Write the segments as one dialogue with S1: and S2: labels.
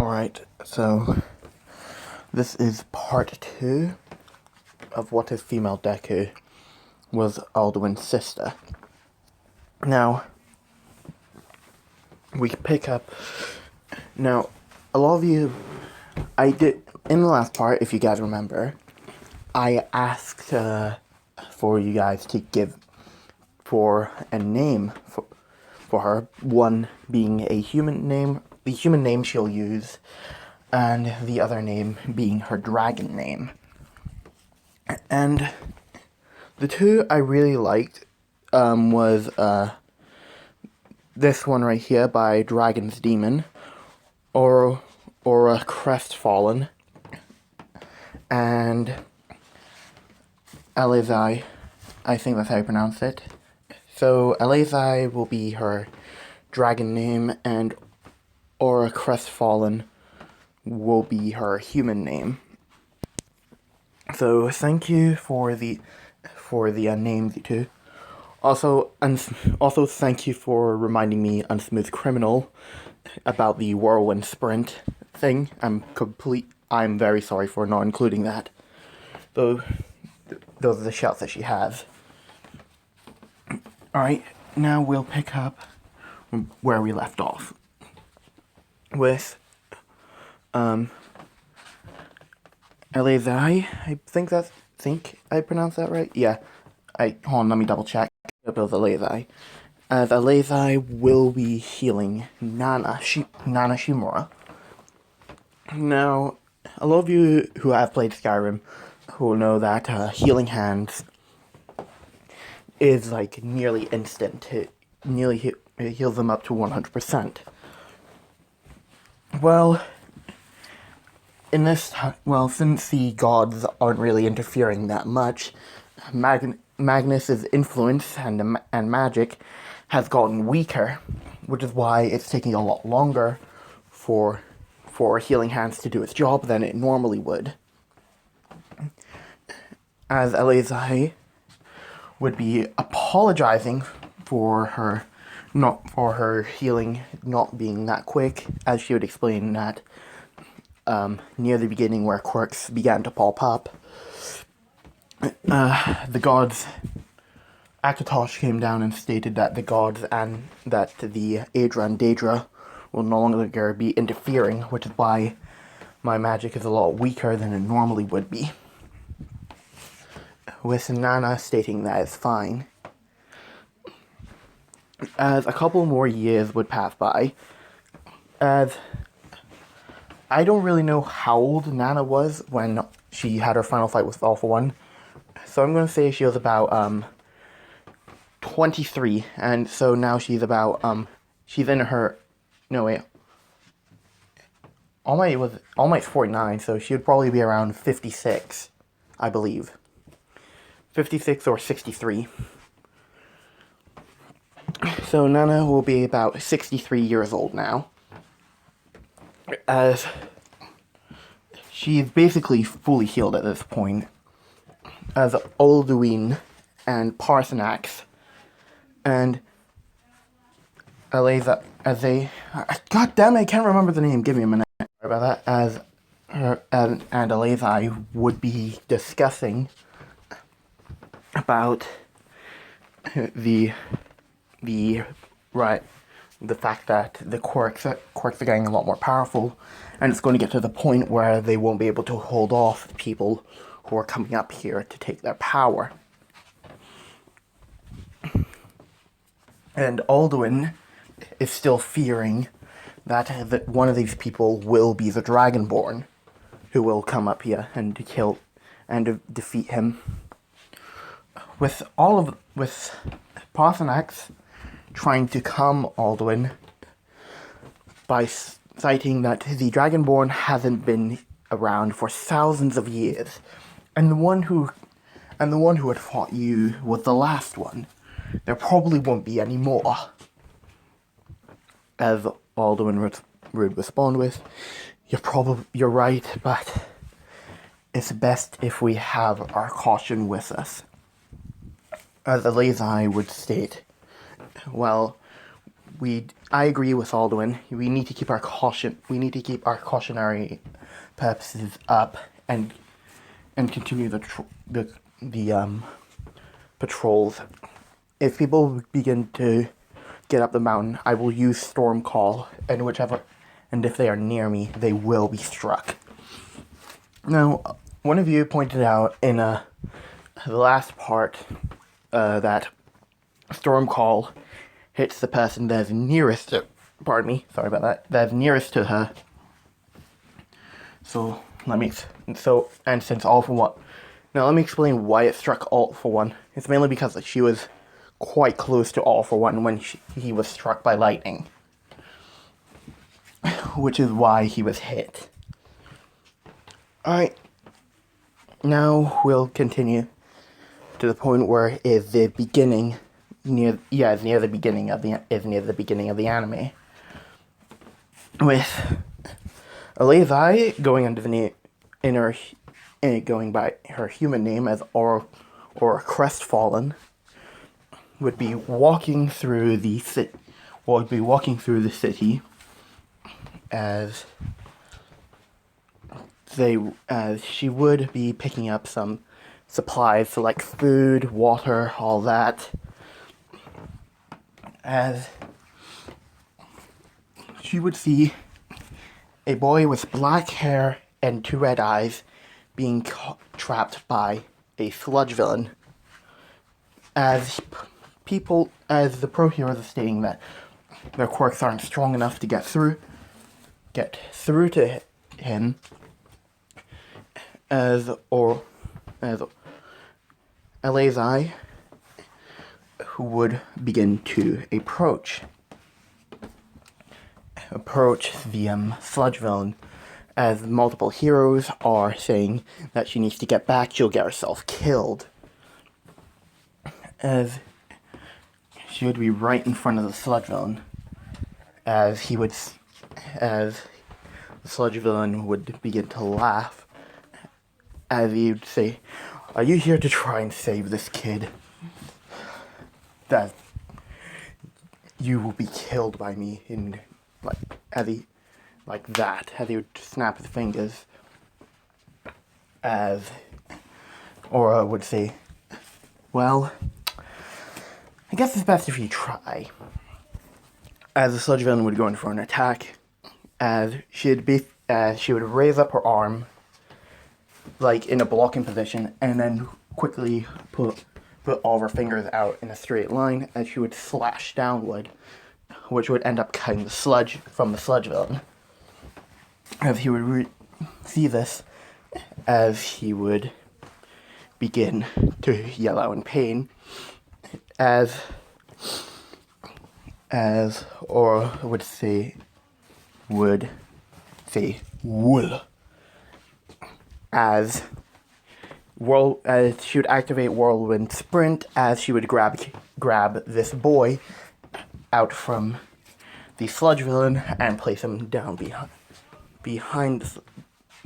S1: Alright, so this is part 2 of what if female Deku was Alduin's sister. Now, we pick up... Now, a lot of you... I did... In the last part, if you guys remember, I asked for you guys to give for a name for her. One being a human name, the human name she'll use, and the other name being her dragon name. And the two I really liked was this one right here by Dragon's Demon, or a Crestfallen, and Alizai, I think that's how you pronounce it. So Alizai will be her dragon name, and Aura Crestfallen will be her human name. So thank you for the names, you two. Also thank you for reminding me, Unsmooth Criminal, about the whirlwind sprint thing. I'm very sorry for not including that. Though those are the shouts that she has. Alright, now we'll pick up where we left off. With Alizai, I think I pronounced that right? Yeah. Hold on, let me double check. About Alizai. As Alizai will be healing Nana Shimura. Now, a lot of you who have played Skyrim will know that healing hands is like nearly instant. It heals them up to 100%. Well, since the gods aren't really interfering that much, Magnus's influence and magic has gotten weaker, which is why it's taking a lot longer for healing hands to do its job than it normally would. As Alizai would be apologizing for her healing not being that quick, as she would explain that near the beginning where quirks began to pop up, the gods, Akatosh came down and stated that the gods and that the Aedra and Daedra will no longer be interfering, which is why my magic is a lot weaker than it normally would be. With Nana stating that it's fine. As a couple more years would pass by, as I don't really know how old Nana was when she had her final fight with All For One, so I'm going to say she was about 23, and so now she's about she's in her, no wait, All Might's 49, so she would probably be around 56, I believe. 56 or 63. So Nana will be about 63 years old now. As she's basically fully healed at this point. As Alduin and Parsanax and Aliza, god damn it, I can't remember the name, give me a minute. Sorry about that. As her and Alizai would be discussing about the fact that the quirks are getting a lot more powerful, and it's going to get to the point where they won't be able to hold off people who are coming up here to take their power. And Alduin is still fearing that one of these people will be the Dragonborn, who will come up here and kill and defeat him. With Parsanax trying to calm Alduin by citing that the Dragonborn hasn't been around for thousands of years, and the one who had fought you was the last one. There probably won't be any more. As Alduin would respond with, "You're right, but it's best if we have our caution with us." As Alizai would state, well, I agree with Alduin. We need to keep our cautionary purposes up and continue the patrols. If people begin to get up the mountain, I will use Storm Call, and if they are near me, they will be struck. Now, one of you pointed out in the last part that Storm Call hits the person that's nearest to, pardon me, sorry about that, that's nearest to her. So, since All For One, now let me explain why it struck All For One. It's mainly because she was quite close to All For One when he was struck by lightning, which is why he was hit. Alright, now we'll continue to the point where is the beginning, near the beginning of the anime, with Alazai going by her human name as or Crestfallen, would be walking through the city as she would be picking up some supplies, so like food, water, all that, as she would see a boy with black hair and 2 red eyes being trapped by a sludge villain, as the pro heroes are stating that their quirks aren't strong enough to get through to him, as Alazai, who would begin to approach the sludge villain, as multiple heroes are saying that she needs to get back, she'll get herself killed, as she would be right in front of the sludge villain, as the sludge villain would begin to laugh, as he would say, "Are you here to try and save this kid? That you will be killed by me," as he would snap his fingers, as Aura would say, "Well, I guess it's best if you try." As the sludge villain would go in for an attack, as she would raise up her arm, like in a blocking position, and then quickly put all of her fingers out in a straight line, as she would slash downward, which would end up cutting the sludge from the sludge villain. As he would see this, as he would begin to yell out in pain, as Aura would say, "Wool," as she would activate Whirlwind Sprint, as she would grab this boy out from the sludge villain and place him down behind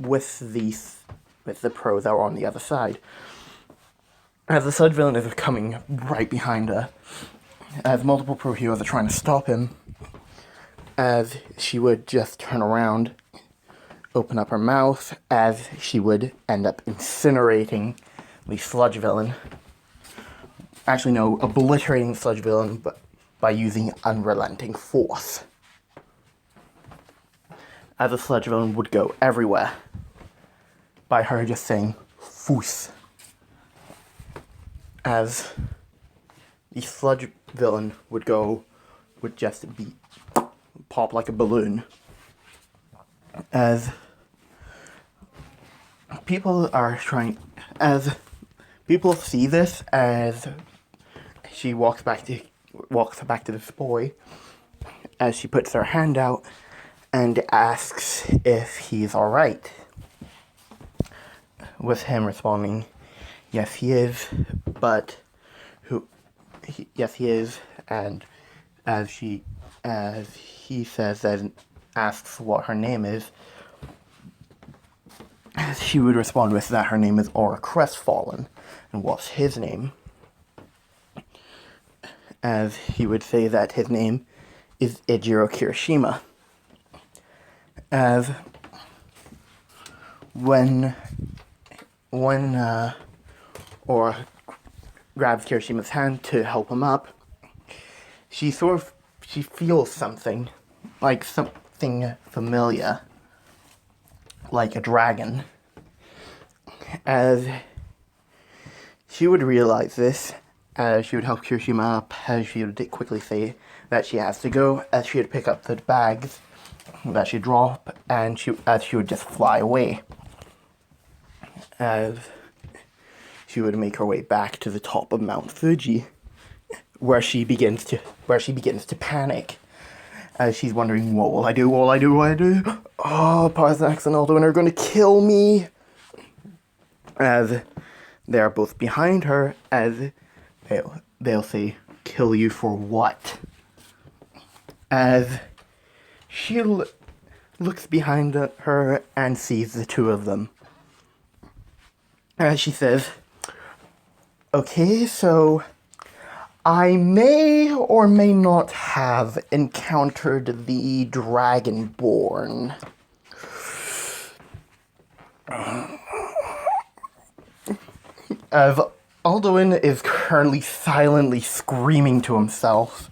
S1: with the pros that were on the other side. As the sludge villain is coming right behind her, as multiple pro heroes are trying to stop him, as she would just turn around, open up her mouth, as she would end up incinerating the sludge villain. Actually, no, obliterating the sludge villain, but by using unrelenting force. As the sludge villain would go everywhere, by her just saying, "Foos." As the sludge villain would just pop like a balloon. As people see this, as she walks back to this boy, as she puts her hand out and asks if he's alright, with him responding, "Yes, he is," but yes, he is, and as he says and asks what her name is, she would respond with that her name is Aura Crestfallen, and what's his name? As he would say that his name is Ejiro Kirishima. As when Aura grabs Kirishima's hand to help him up, she feels something, like something familiar, like a dragon. As she would realize this, as she would help Kirishima up, as she would quickly say that she has to go, as she would pick up the bags that she'd drop, and as she would just fly away. As she would make her way back to the top of Mount Fuji, where she begins to panic, as she's wondering, what will I do? What will I do? What will I do? Oh, Parsanax and Alduin are going to kill me. As they are both behind her, as they'll say, kill you for what? As she looks behind her and sees the two of them. As she says, okay, so I may or may not have encountered the Dragonborn. As Alduin is currently silently screaming to himself,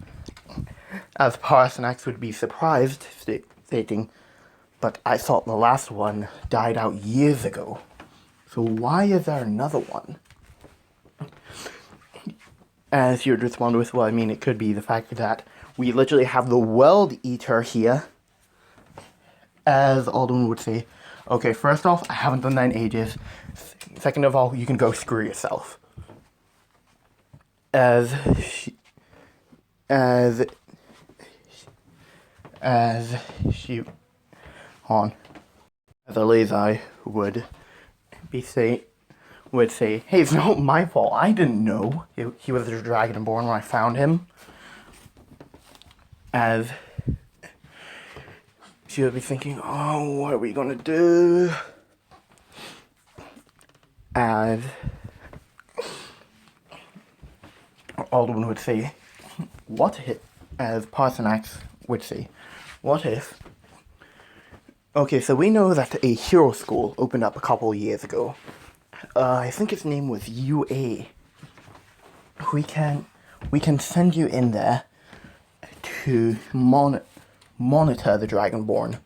S1: as Parsanax would be surprised, stating, but I thought the last one died out years ago, so why is there another one? As you would respond with, well, I mean, it could be the fact that we literally have the World Eater here. As Alduin would say, okay, first off, I haven't done that in ages. Second of all, you can go screw yourself. As Alazai would say, hey, it's not my fault. I didn't know he was a Dragonborn when I found him. As she would be thinking, oh, what are we gonna do? As Alduin would say, what if, as Parsanax would say, what if? Okay, so we know that a hero school opened up a couple years ago. I think its name was UA. We can send you in there to monitor the Dragonborn,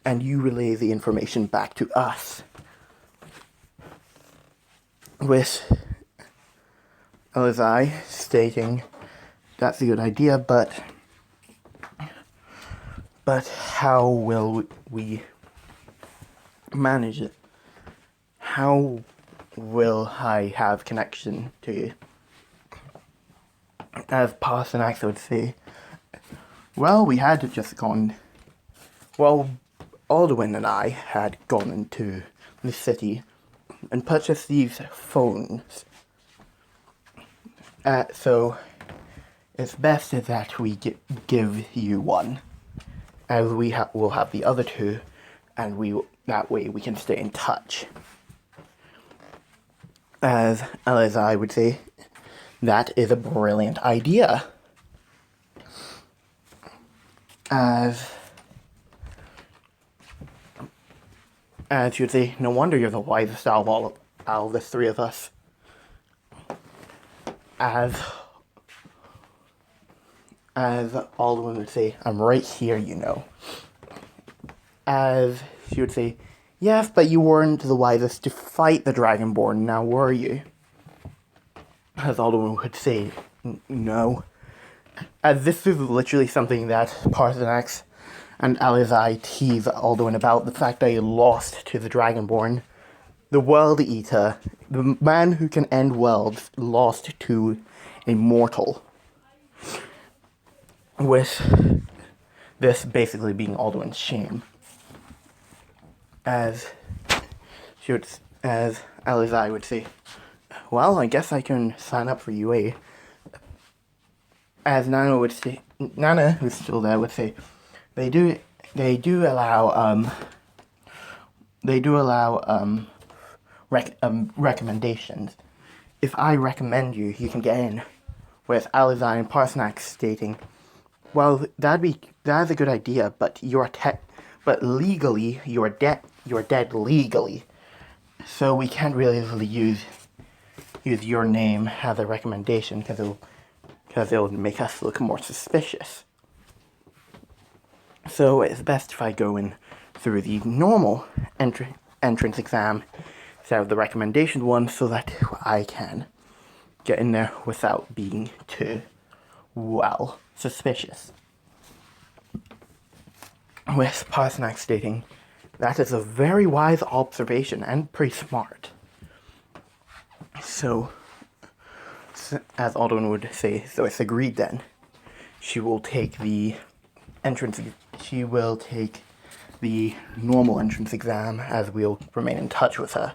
S1: and you relay the information back to us. With Elizai stating that's a good idea, but how will we manage it? How will I have connection to you? As Parsanax would say, well, we had just gone, well, Alduin and I had gone into the city and purchased these phones. So it's best that we give you one, as we'll have the other two, and that way we can stay in touch. As Elazai would say, that is a brilliant idea. As she would say, no wonder you're the wisest out of the three of us. As Alduin would say, I'm right here, you know. As she would say, yes, but you weren't the wisest to fight the Dragonborn, now were you? As Alduin would say, no. As this is literally something that Parsanax and Alizai tease Alduin about, the fact that he lost to the Dragonborn. The World Eater, the man who can end worlds, lost to a mortal. With this basically being Alduin's shame. As Alizai would say, well, I guess I can sign up for UA. As Nana would say, Nana, who's still there, would say, they do allow recommendations. If I recommend you, you can get in. With Alizai and Parsanax stating, Well, that's a good idea, but but legally you're dead legally. So we can't really use your name as a recommendation because it'll make us look more suspicious. So it's best if I go in through the normal entrance exam instead of the recommendation one, so that I can get in there without being too, well, suspicious. With Parsnick stating, that is a very wise observation and pretty smart. So, as Alduin would say, so it's agreed then. She will take the normal entrance exam, as we'll remain in touch with her.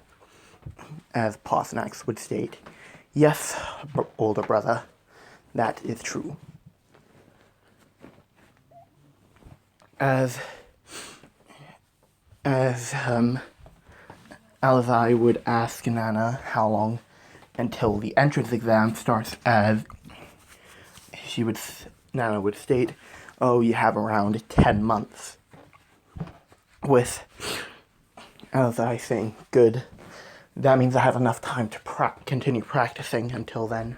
S1: As Parsnick would state, yes, older brother, that is true. As Alizai would ask Nana how long until the entrance exam starts, as Nana would state, oh, you have around 10 months. With Alizai saying, good, that means I have enough time to continue practicing until then.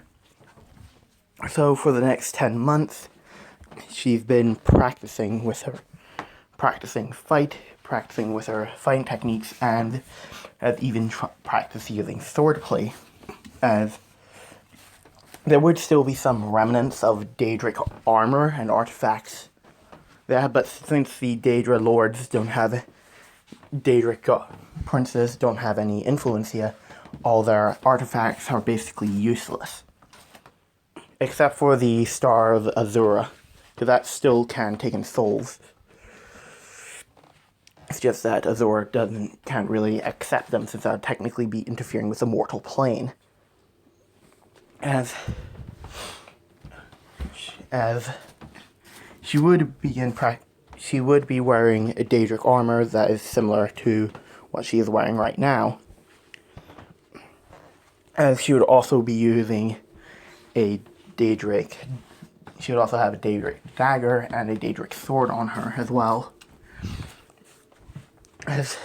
S1: So for the next 10 months, she's been practicing with her fighting techniques, and has even practiced using swordplay, as there would still be some remnants of Daedric armor and artifacts there, but since the Daedra lords Daedric princes don't have any influence here, all their artifacts are basically useless. Except for the Star of Azura, because that still can take in souls. It's just that Azura can't really accept them, since that would technically be interfering with the mortal plane. As she would be wearing a Daedric armor that is similar to what she is wearing right now. As she would also be using she would also have a Daedric dagger and a Daedric sword on her as well. As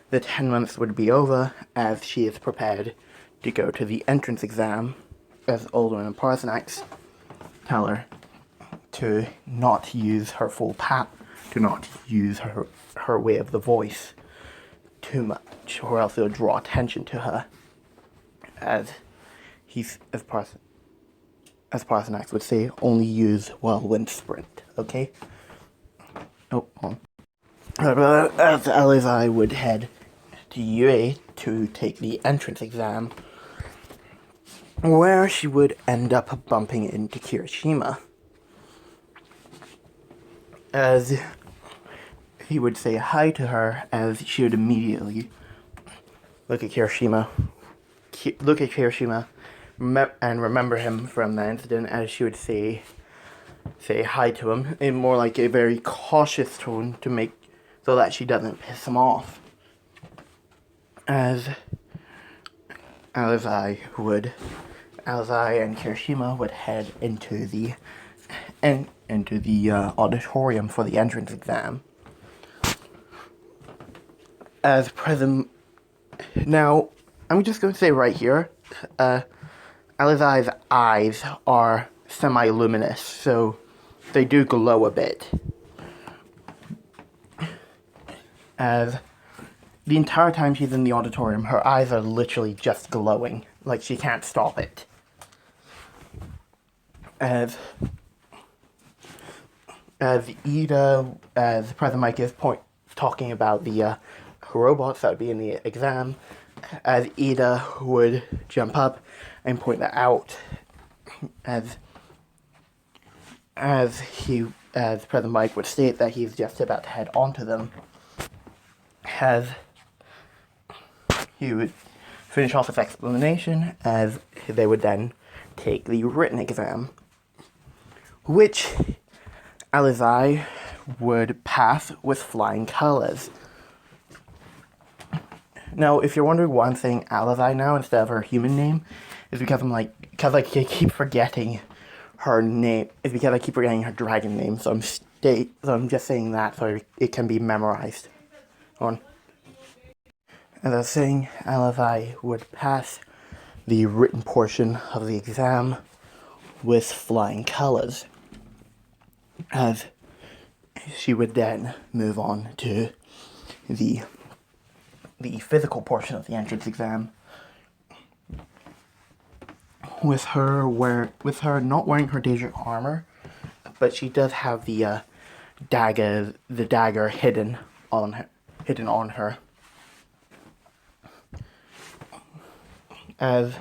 S1: the 10 months would be over, as she is prepared to go to the entrance exam, as Alduin and Parsnick tell her to not use her full to not use her way of the voice too much, or else it'll draw attention to her. As Parsnick would say, only use whirlwind sprint, okay? Oh, hold on. As Alizai would head to UA to take the entrance exam, where she would end up bumping into Kirishima. As he would say hi to her, as she would immediately look at Kirishima and remember him from the incident, as she would say hi to him in more like a very cautious tone so that she doesn't piss him off. As Alizai and Kirishima would head into the auditorium for the entrance exam. As present, now I'm just going to say right here, Alizai's eyes are semi-luminous, so they do glow a bit. As the entire time she's in the auditorium, her eyes are literally just glowing, like she can't stop it. As President Mike is talking about the robots that would be in the exam, as Ida would jump up and point that out, as President Mike would state that he's just about to head onto them, as he would finish off his explanation, as they would then take the written exam, which Alizai would pass with flying colors. Now, if you're wondering why I'm saying Alizai now instead of her human name, is because I keep forgetting her name is because I keep forgetting her dragon name, so I'm just saying that so it can be memorized. On. As I was saying, Alazai would pass the written portion of the exam with flying colors, as she would then move on to the physical portion of the entrance exam, with her not wearing her Daedric armor, but she does have the dagger hidden on her, as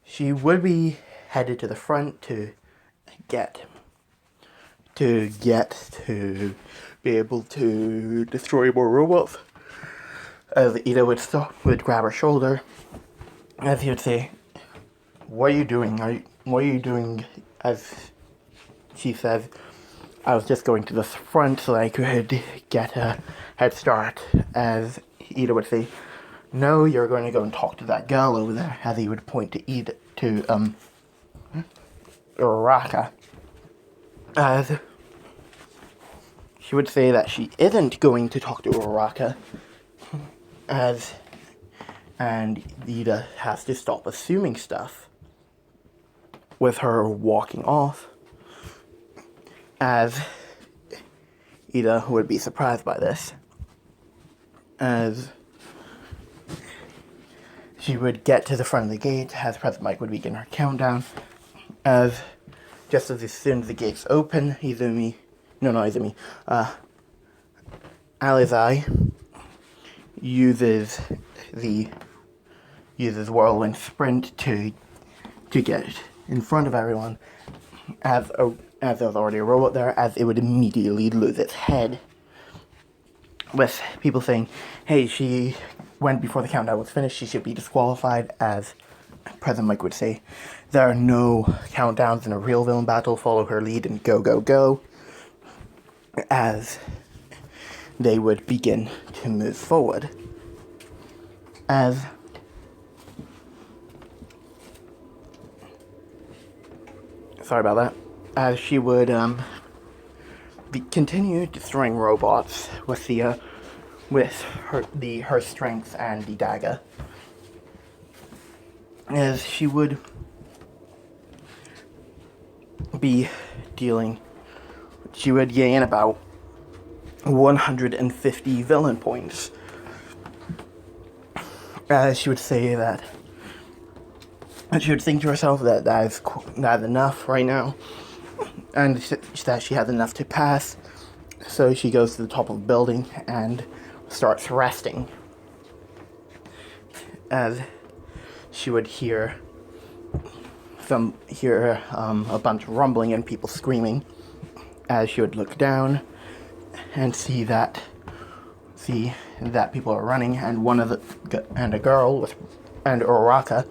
S1: she would be headed to the front to be able to destroy more robots. As Ida would grab her shoulder, as he would say, "What are you doing? What are you doing?" As she says, "I was just going to the front so I could get a head start." As Ida would say, "No, you're going to go and talk to that girl over there." As he would point to Uraraka. As she would say that she isn't going to talk to Uraraka, and Ida has to stop assuming stuff, with her walking off, as Ida would be surprised by this, as she would get to the front of the gate, as President Mike would begin her countdown, as just as soon as the gates open, Alizai uses whirlwind sprint to get in front of everyone, as there was already a robot there, as it would immediately lose its head, with people saying, "Hey, she went before the countdown was finished, she should be disqualified." As President Mike would say, "There are no countdowns in a real villain battle, follow her lead and go, go, go." As they would begin to move forward. Sorry about that. As she would continue destroying robots with her strength and the dagger. As she would gain about 150 villain points. As she would say that, and she would think to herself that is enough right now, and that she has enough to pass. So she goes to the top of the building and starts resting. As she would hear a bunch of rumbling and people screaming. As she would look down and see that people are running, and a girl and Uraraka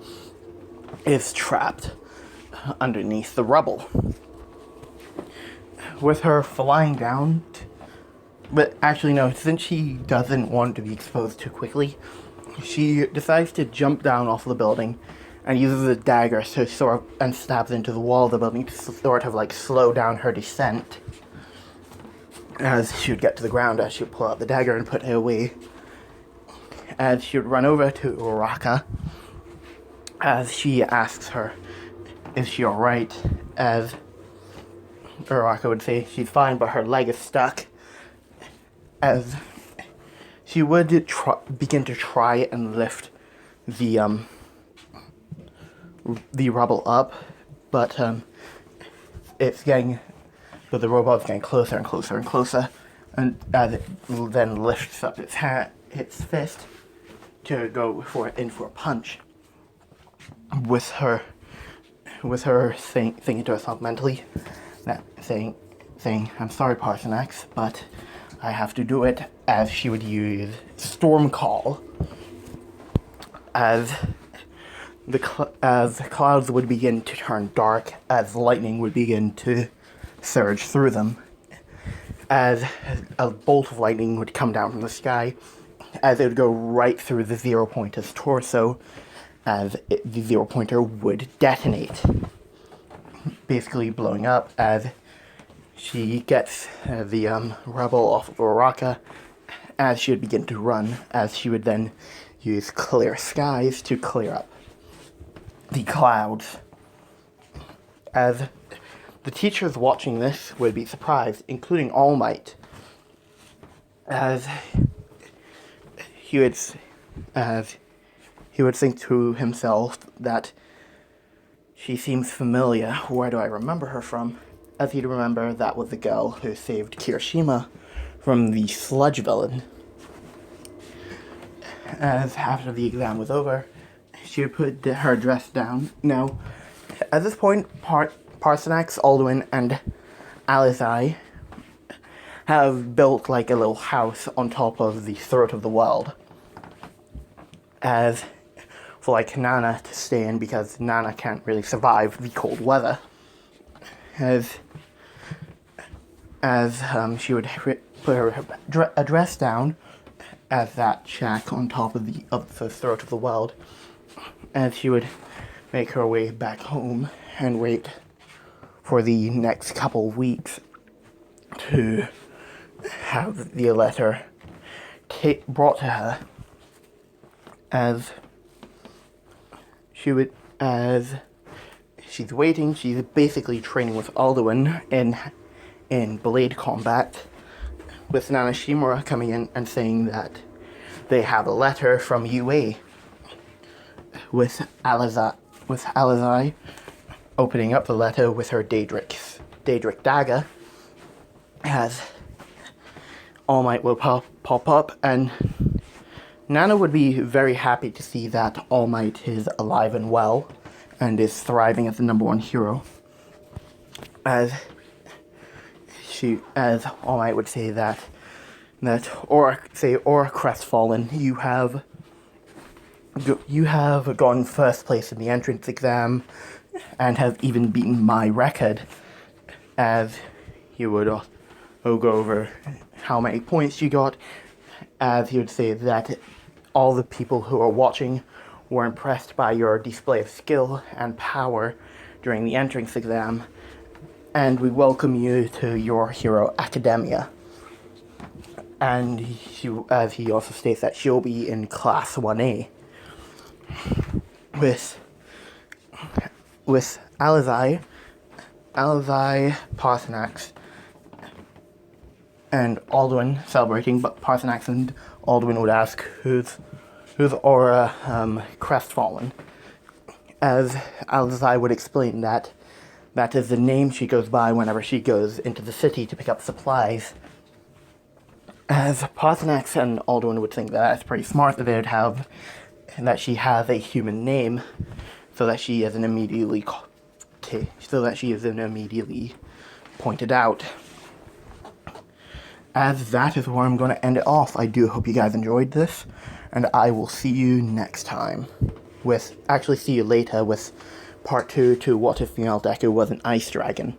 S1: is trapped underneath the rubble, with her flying down. But actually, no, since she doesn't want to be exposed too quickly, she decides to jump down off the building and uses a dagger and stabs into the wall of the building to sort of like slow down her descent. As she would get to the ground, as she would pull out the dagger and put it away, as she would run over to Uraraka, as she asks her, "Is she alright?" As Uraraka would say she's fine, but her leg is stuck. As she would begin to try and lift the rubble up, but the robot's getting closer and closer and closer, and as it then lifts up its fist to go for a punch, with her thinking to herself mentally, saying, "I'm sorry, Parson X, but I have to do it." As she would use Storm Call, as the clouds would begin to turn dark, as lightning would begin to surge through them, as a bolt of lightning would come down from the sky, as it would go right through the Zero Pointer's torso, as the Zero Pointer would detonate. basically blowing up as she gets the rubble off of Uraraka, as she would begin to run, as she would then use clear skies to clear up the clouds. As the teachers watching this would be surprised, including All Might, as he would think to himself that she seems familiar. Where do I remember her from? As he'd remember, that was the girl who saved Kirishima from the Sludge villain. As after the exam was over, she would put her dress down. Now, at this point, Parsanax, Alduin, and Alizai have built like a little house on top of the throat of the world, as for like Nana to stay in, because Nana can't really survive the cold weather. As she would put her dress down as that shack on top of the throat of the world, as she would make her way back home and wait for the next couple weeks to have the letter brought to her. As she's waiting, she's basically training with Alduin in blade combat, with Nana Shimura coming in and saying that they have a letter from UA, with Alizai opening up the letter with her Daedric dagger, as All Might will pop up, and Nana would be very happy to see that All Might is alive and well, and is thriving as the #1 hero. As All Might would say or crestfallen, you have gotten first place in the entrance exam, and have even beaten my record. As he would go over how many points you got, as he would say that all the people who are watching were impressed by your display of skill and power during the entrance exam, and we welcome you to your Hero Academia. And as he also states that she'll be in Class 1A. With Alizai, Parsanax, and Alduin celebrating, but Parsanax and Alduin would ask who's Aura crestfallen, as Alizai would explain that is the name she goes by whenever she goes into the city to pick up supplies. As Parsanax and Alduin would think that's pretty smart that they would have, that she has a human name, so that she isn't immediately pointed out. As that is where I'm going to end it off. I do hope you guys enjoyed this, and I will see you next time. See you later with part 2 to What If Female Deku Was an Ice Dragon.